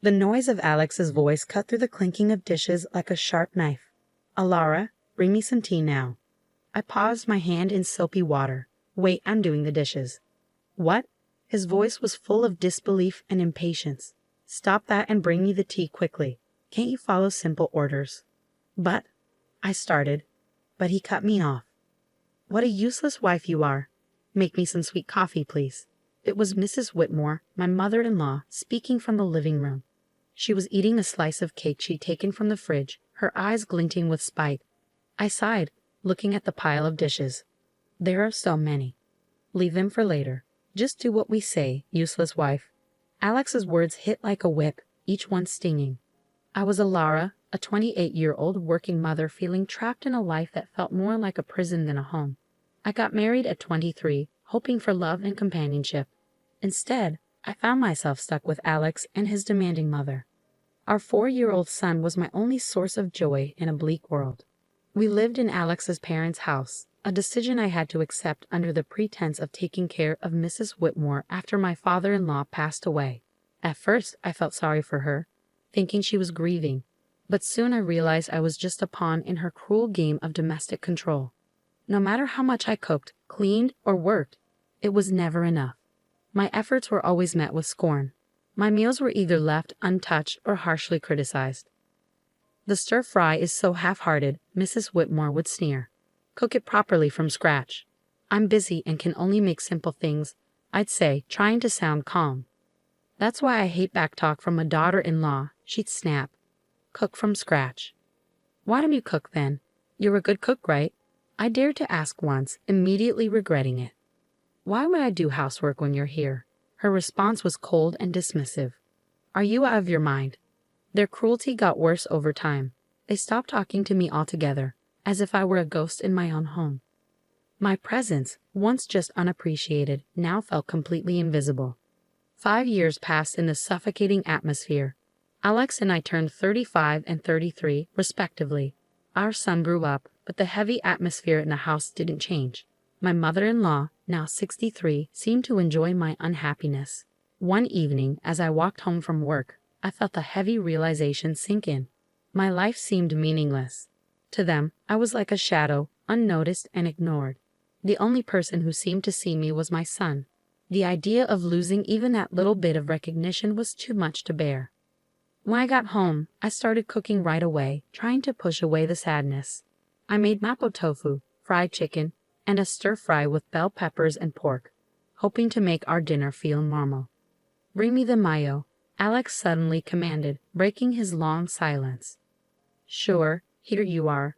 The noise of Alex's voice cut through the clinking of dishes like a sharp knife. "Alara, bring me some tea now." I paused, my hand in soapy water. "Wait, I'm doing the dishes." "What?" His voice was full of disbelief and impatience. "Stop that and bring me the tea quickly. Can't you follow simple orders?" "But," I started, but he cut me off. "What a useless wife you are. Make me some sweet coffee, please." It was Mrs. Whitmore, my mother-in-law, speaking from the living room. She was eating a slice of cake she'd taken from the fridge, her eyes glinting with spite. I sighed, looking at the pile of dishes. "There are so many. Leave them for later. Just do what we say, useless wife." Alex's words hit like a whip, each one stinging. I was Alara, a 28-year-old working mother feeling trapped in a life that felt more like a prison than a home. I got married at 23, hoping for love and companionship. Instead, I found myself stuck with Alex and his demanding mother. Our 4-year-old son was my only source of joy in a bleak world. We lived in Alex's parents' house, a decision I had to accept under the pretense of taking care of Mrs. Whitmore after my father-in-law passed away. At first, I felt sorry for her, thinking she was grieving, but soon I realized I was just a pawn in her cruel game of domestic control. No matter how much I cooked, cleaned, or worked, it was never enough. My efforts were always met with scorn. My meals were either left untouched or harshly criticized. "The stir-fry is so half-hearted," Mrs. Whitmore would sneer. "Cook it properly from scratch." "I'm busy and can only make simple things," I'd say, trying to sound calm. "That's why I hate backtalk from a daughter-in-law," she'd snap. "Cook from scratch." "Why don't you cook then? You're a good cook, right?" I dared to ask once, immediately regretting it. "Why would I do housework when you're here?" Her response was cold and dismissive. "Are you out of your mind?" Their cruelty got worse over time. They stopped talking to me altogether, as if I were a ghost in my own home. My presence, once just unappreciated, now felt completely invisible. 5 years passed in this suffocating atmosphere. Alex and I turned 35 and 33, respectively. Our son grew up, but the heavy atmosphere in the house didn't change. My mother-in-law, now 63, seemed to enjoy my unhappiness. One evening, as I walked home from work, I felt the heavy realization sink in. My life seemed meaningless. To them, I was like a shadow, unnoticed and ignored. The only person who seemed to see me was my son. The idea of losing even that little bit of recognition was too much to bear. When I got home, I started cooking right away, trying to push away the sadness. I made mapo tofu, fried chicken, and a stir-fry with bell peppers and pork, hoping to make our dinner feel normal. "Bring me the mayo," Alex suddenly commanded, breaking his long silence. "Sure, here you are,"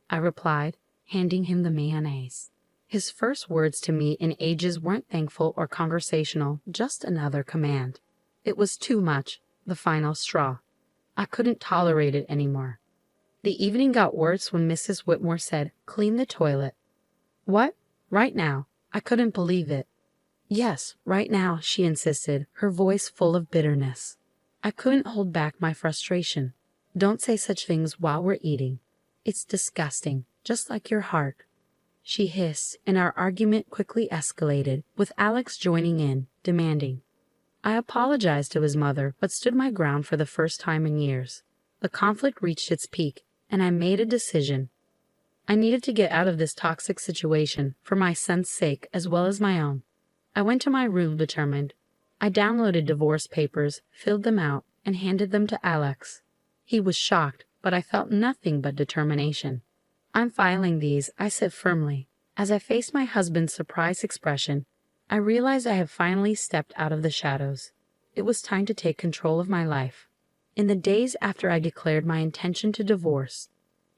I replied, handing him the mayonnaise. His first words to me in ages weren't thankful or conversational, just another command. It was too much, the final straw. I couldn't tolerate it anymore. The evening got worse when Mrs. Whitmore said, "Clean the toilet." "What? Right now?" I couldn't believe it. "Yes, right now," she insisted, her voice full of bitterness. I couldn't hold back my frustration. "Don't say such things while we're eating. It's disgusting, just like your heart," she hissed, and our argument quickly escalated, with Alex joining in, demanding. I apologized to his mother, but stood my ground for the first time in years. The conflict reached its peak, and I made a decision. I needed to get out of this toxic situation, for my son's sake as well as my own. I went to my room determined. I downloaded divorce papers, filled them out, and handed them to Alex. He was shocked, but I felt nothing but determination. "I'm filing these," I said firmly. As I faced my husband's surprised expression, I realized I had finally stepped out of the shadows. It was time to take control of my life. In the days after I declared my intention to divorce,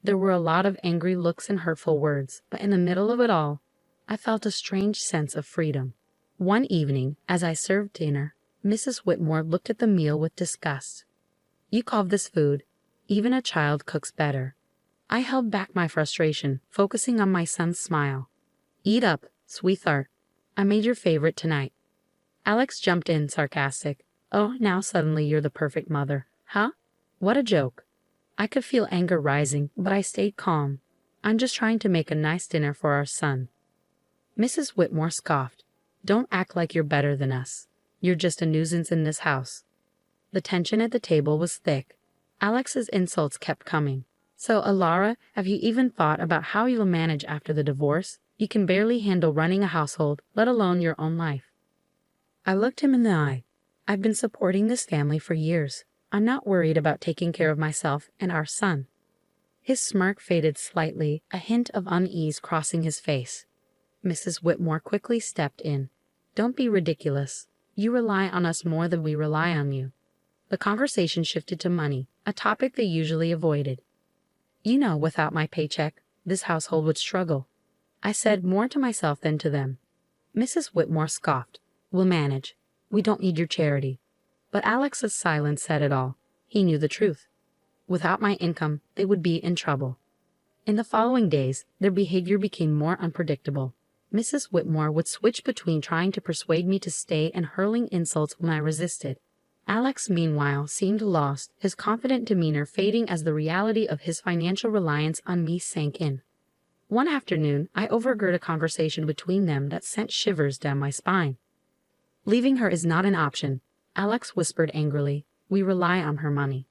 there were a lot of angry looks and hurtful words, but in the middle of it all, I felt a strange sense of freedom. One evening, as I served dinner, Mrs. Whitmore looked at the meal with disgust. "You call this food? Even a child cooks better." I held back my frustration, focusing on my son's smile. "Eat up, sweetheart. I made your favorite tonight." Alex jumped in, sarcastic. "Oh, now suddenly you're the perfect mother, huh? What a joke." I could feel anger rising, but I stayed calm. "I'm just trying to make a nice dinner for our son." Mrs. Whitmore scoffed. "Don't act like you're better than us. You're just a nuisance in this house." The tension at the table was thick. Alex's insults kept coming. So, Alara, have you even thought about how you'll manage after the divorce? You can barely handle running a household, let alone your own life. I looked him in the eye. I've been supporting this family for years. I'm not worried about taking care of myself and our son. His smirk faded slightly, a hint of unease crossing his face. Mrs. Whitmore quickly stepped in. Don't be ridiculous. You rely on us more than we rely on you. The conversation shifted to money, a topic they usually avoided. You know, without my paycheck, this household would struggle. I said more to myself than to them. Mrs. Whitmore scoffed. We'll manage. We don't need your charity. But Alex's silence said it all. He knew the truth. Without my income, they would be in trouble. In the following days, their behavior became more unpredictable. Mrs. Whitmore would switch between trying to persuade me to stay and hurling insults when I resisted. Alex, meanwhile, seemed lost, his confident demeanor fading as the reality of his financial reliance on me sank in. One afternoon, I overheard a conversation between them that sent shivers down my spine. Leaving her is not an option, Alex whispered angrily. We rely on her money.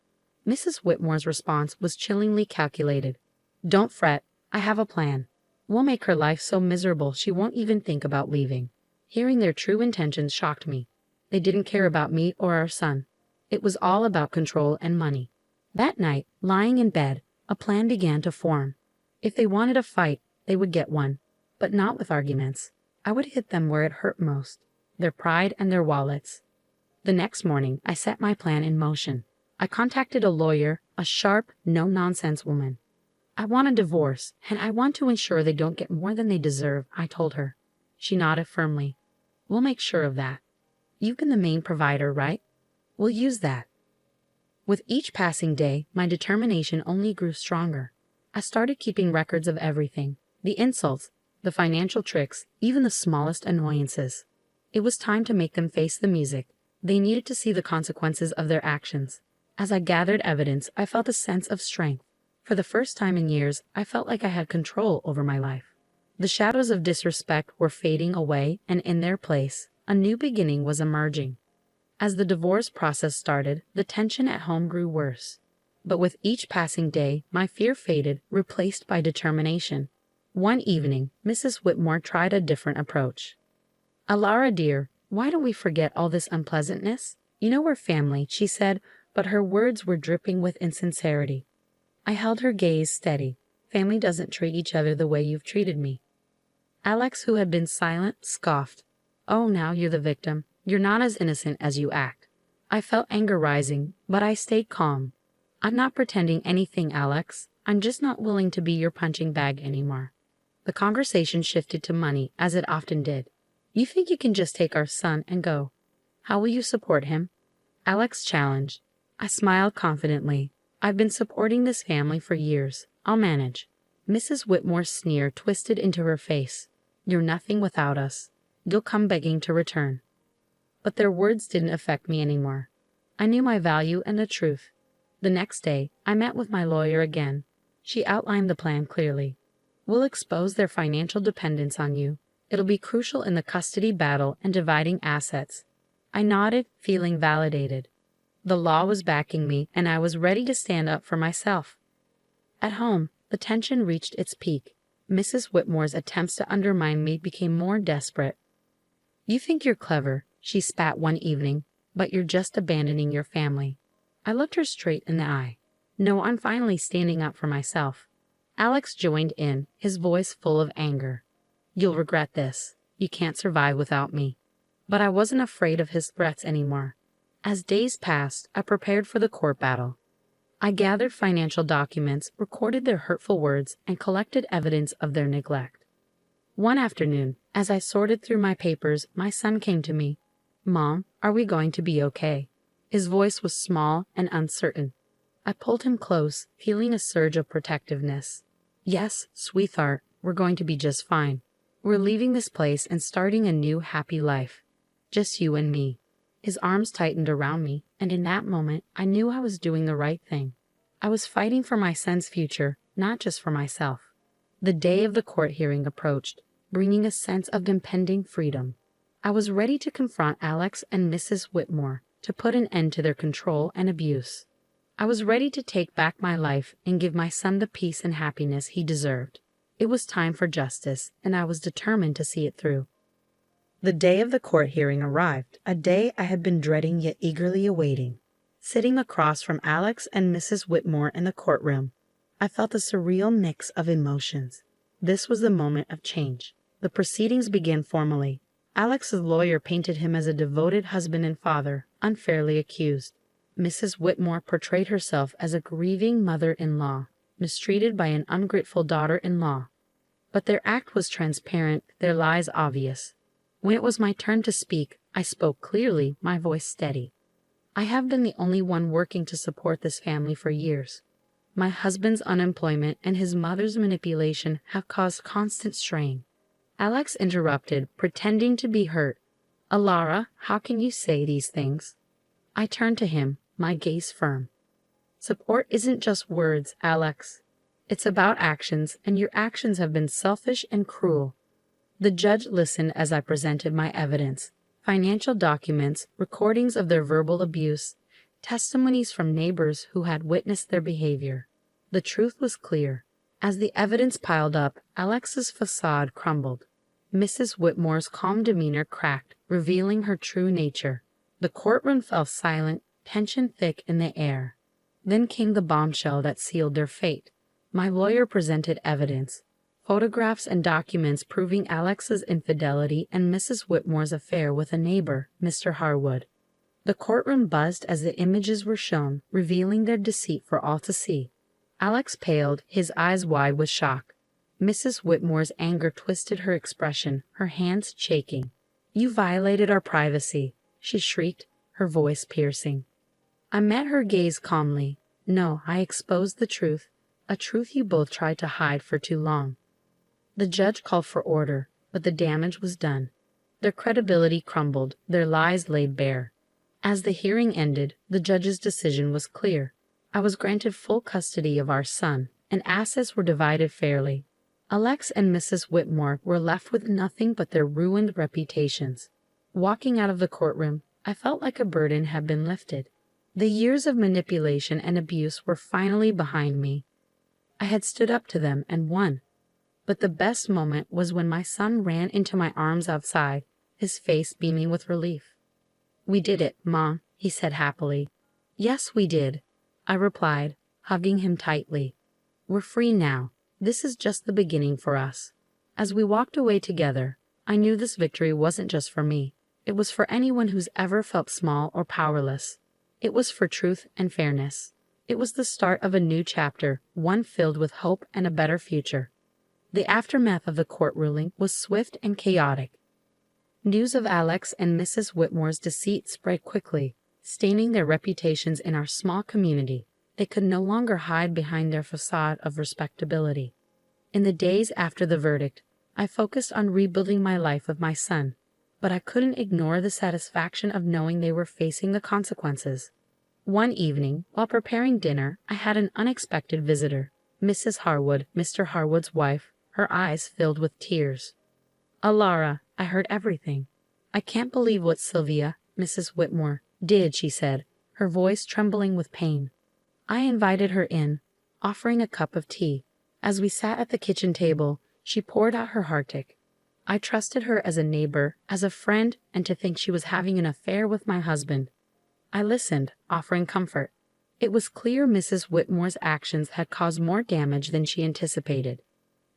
Mrs. Whitmore's response was chillingly calculated. Don't fret, I have a plan. We'll make her life so miserable she won't even think about leaving. Hearing their true intentions shocked me. They didn't care about me or our son. It was all about control and money. That night, lying in bed, a plan began to form. If they wanted a fight, they would get one, but not with arguments. I would hit them where it hurt most, their pride and their wallets. The next morning, I set my plan in motion. I contacted a lawyer, a sharp, no-nonsense woman. I want a divorce, and I want to ensure they don't get more than they deserve, I told her. She nodded firmly. We'll make sure of that. You've been the main provider, right? We'll use that. With each passing day, my determination only grew stronger. I started keeping records of everything. The insults, the financial tricks, even the smallest annoyances. It was time to make them face the music. They needed to see the consequences of their actions. As I gathered evidence, I felt a sense of strength. For the first time in years, I felt like I had control over my life. The shadows of disrespect were fading away, and in their place, a new beginning was emerging. As the divorce process started, the tension at home grew worse. But with each passing day, my fear faded, replaced by determination. One evening, Mrs. Whitmore tried a different approach. Alara dear, why don't we forget all this unpleasantness? You know we're family, she said, but her words were dripping with insincerity. I held her gaze steady. Family doesn't treat each other the way you've treated me. Alex, who had been silent, scoffed. Oh, now you're the victim. You're not as innocent as you act. I felt anger rising, but I stayed calm. I'm not pretending anything, Alex. I'm just not willing to be your punching bag anymore. The conversation shifted to money, as it often did. You think you can just take our son and go? How will you support him? Alex challenged. I smiled confidently. I've been supporting this family for years. I'll manage. Mrs. Whitmore's sneer twisted into her face. You're nothing without us. You'll come begging to return. But their words didn't affect me anymore. I knew my value and the truth. The next day, I met with my lawyer again. She outlined the plan clearly. We'll expose their financial dependence on you. It'll be crucial in the custody battle and dividing assets. I nodded, feeling validated. The law was backing me, and I was ready to stand up for myself. At home, the tension reached its peak. Mrs. Whitmore's attempts to undermine me became more desperate. You think you're clever, she spat one evening, but you're just abandoning your family. I looked her straight in the eye. No, I'm finally standing up for myself. Alex joined in, his voice full of anger. You'll regret this. You can't survive without me. But I wasn't afraid of his threats anymore. As days passed, I prepared for the court battle. I gathered financial documents, recorded their hurtful words, and collected evidence of their neglect. One afternoon, as I sorted through my papers, my son came to me. Mom, are we going to be okay? His voice was small and uncertain. I pulled him close, feeling a surge of protectiveness. Yes, sweetheart, we're going to be just fine. We're leaving this place and starting a new happy life. Just you and me. His arms tightened around me, and in that moment, I knew I was doing the right thing. I was fighting for my son's future, not just for myself. The day of the court hearing approached, bringing a sense of impending freedom. I was ready to confront Alex and Mrs. Whitmore, to put an end to their control and abuse. I was ready to take back my life and give my son the peace and happiness he deserved. It was time for justice, and I was determined to see it through. The day of the court hearing arrived, a day I had been dreading yet eagerly awaiting. Sitting across from Alex and Mrs. Whitmore in the courtroom, I felt a surreal mix of emotions. This was the moment of change. The proceedings began formally. Alex's lawyer painted him as a devoted husband and father, unfairly accused. Mrs. Whitmore portrayed herself as a grieving mother-in-law, mistreated by an ungrateful daughter-in-law. But their act was transparent, their lies obvious. When it was my turn to speak, I spoke clearly, my voice steady. I have been the only one working to support this family for years. My husband's unemployment and his mother's manipulation have caused constant strain. Alex interrupted, pretending to be hurt. Alara, how can you say these things? I turned to him, my gaze firm. Support isn't just words, Alex. It's about actions, and your actions have been selfish and cruel. The judge listened as I presented my evidence. Financial documents, recordings of their verbal abuse, testimonies from neighbors who had witnessed their behavior. The truth was clear. As the evidence piled up, Alex's facade crumbled. Mrs. Whitmore's calm demeanor cracked, revealing her true nature. The courtroom fell silent, tension thick in the air. Then came the bombshell that sealed their fate. My lawyer presented evidence. Photographs and documents proving Alex's infidelity and Mrs. Whitmore's affair with a neighbor, Mr. Harwood. The courtroom buzzed as the images were shown, revealing their deceit for all to see. Alex paled, his eyes wide with shock. Mrs. Whitmore's anger twisted her expression, her hands shaking. "You violated our privacy," she shrieked, her voice piercing. I met her gaze calmly. "No, I exposed the truth, a truth you both tried to hide for too long." The judge called for order, but the damage was done. Their credibility crumbled, their lies laid bare. As the hearing ended, the judge's decision was clear. I was granted full custody of our son, and assets were divided fairly. Alex and Mrs. Whitmore were left with nothing but their ruined reputations. Walking out of the courtroom, I felt like a burden had been lifted. The years of manipulation and abuse were finally behind me. I had stood up to them and won. But the best moment was when my son ran into my arms outside, his face beaming with relief. "We did it, Mom," he said happily. "Yes, we did," I replied, hugging him tightly. "We're free now. This is just the beginning for us." As we walked away together, I knew this victory wasn't just for me. It was for anyone who's ever felt small or powerless. It was for truth and fairness. It was the start of a new chapter, one filled with hope and a better future. The aftermath of the court ruling was swift and chaotic. News of Alex and Mrs. Whitmore's deceit spread quickly, staining their reputations in our small community. They could no longer hide behind their facade of respectability. In the days after the verdict, I focused on rebuilding my life with my son, but I couldn't ignore the satisfaction of knowing they were facing the consequences. One evening, while preparing dinner, I had an unexpected visitor, Mrs. Harwood, Mr. Harwood's wife, her eyes filled with tears. "Alara, I heard everything. I can't believe what Sylvia, Mrs. Whitmore, did," she said, her voice trembling with pain. I invited her in, offering a cup of tea. As we sat at the kitchen table, she poured out her heartache. I trusted her as a neighbor, as a friend, and to think she was having an affair with my husband. I listened, offering comfort. It was clear Mrs. Whitmore's actions had caused more damage than she anticipated.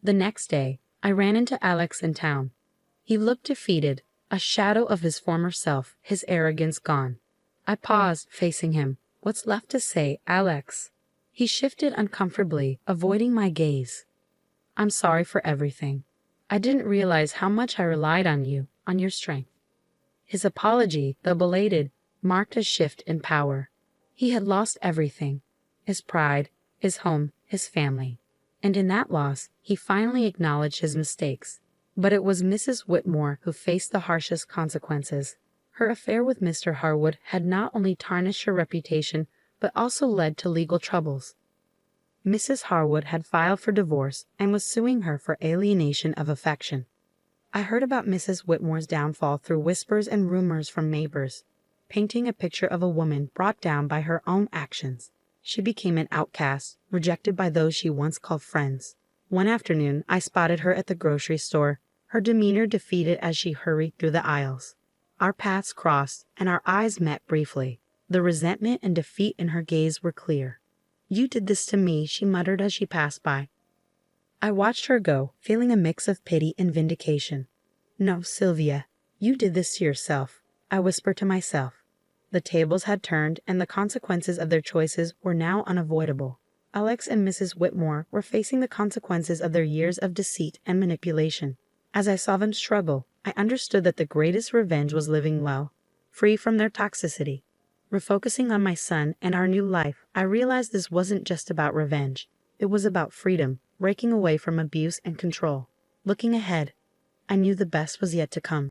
The next day, I ran into Alex in town. He looked defeated, a shadow of his former self, his arrogance gone. I paused, facing him. "What's left to say, Alex?" He shifted uncomfortably, avoiding my gaze. "I'm sorry for everything. I didn't realize how much I relied on you, on your strength." His apology, though belated, marked a shift in power. He had lost everything: his pride, his home, his family. And in that loss, he finally acknowledged his mistakes. But it was Mrs. Whitmore who faced the harshest consequences. Her affair with Mr. Harwood had not only tarnished her reputation, but also led to legal troubles. Mrs. Harwood had filed for divorce and was suing her for alienation of affection. I heard about Mrs. Whitmore's downfall through whispers and rumors from neighbors. painting a picture of a woman brought down by her own actions. She became an outcast, rejected by those she once called friends. One afternoon, I spotted her at the grocery store, her demeanor defeated as she hurried through the aisles. Our paths crossed, and our eyes met briefly. The resentment and defeat in her gaze were clear. "You did this to me," she muttered as she passed by. I watched her go, feeling a mix of pity and vindication. "No, Sylvia, you did this to yourself," I whispered to myself. The tables had turned, and the consequences of their choices were now unavoidable. Alex and Mrs. Whitmore were facing the consequences of their years of deceit and manipulation. As I saw them struggle, I understood that the greatest revenge was living well, free from their toxicity. Refocusing on my son and our new life, I realized this wasn't just about revenge. It was about freedom, breaking away from abuse and control. Looking ahead, I knew the best was yet to come.